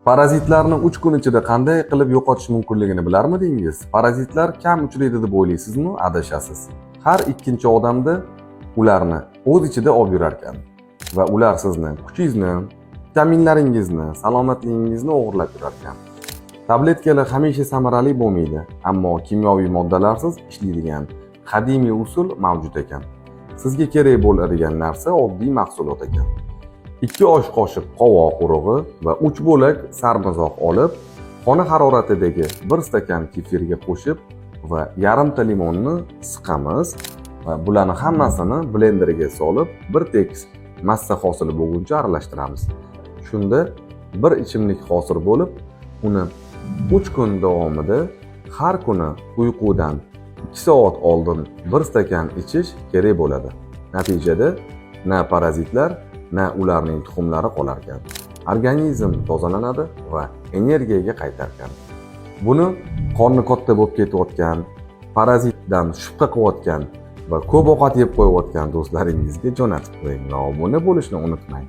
Parazitlarni 3 kun ichida qanday qilib yo'qotish mumkinligini bilarmidingiz? Parazitlar kam uchraydi deb o'ylaysizmi? Adashasiz. Har ikkinchi odamda ularni o'z ichida olib yurar ekan va ular sizni kuchingizni, vitaminlaringizni, salomatligingizni o'g'irlab yurar ekan. Tabletkalar hamisha samarali bo'lmaydi, ammo kimyoviy moddalarsiz ishlaydigan qadimiy usul mavjud ekan. Sizga kerak bo'ladigan narsa oddiy mahsulot ekan. 2 osh qoshiq qovoq urug'i va 3 bo'lak sarmizoq olib, xona haroratidagi 1 stakan kefirga qo'shib va yarimta limonni siqamiz va bularni hammasini blenderga solib, bir tekis massa hosil bo'lguncha aralashtiramiz. Shunda bir ichimlik hosil bo'lib, uni 3 kun davomida har kuni uyqudan 2 soat oldin 1 stakan ichish kerak bo'ladi. Natijada na parazitlar, na ularning tuxumlari qolar ekan. Organizm tozalanadi va energiyaga qaytar ekan. Buni qorni katta bo'lib ketayotgan, parazitdan shubha qilayotgan va ko'p ovqat yeb qo'yayotgan do'stlaringizga jo'natib qo'ying va obuna bo'lishni unutmang.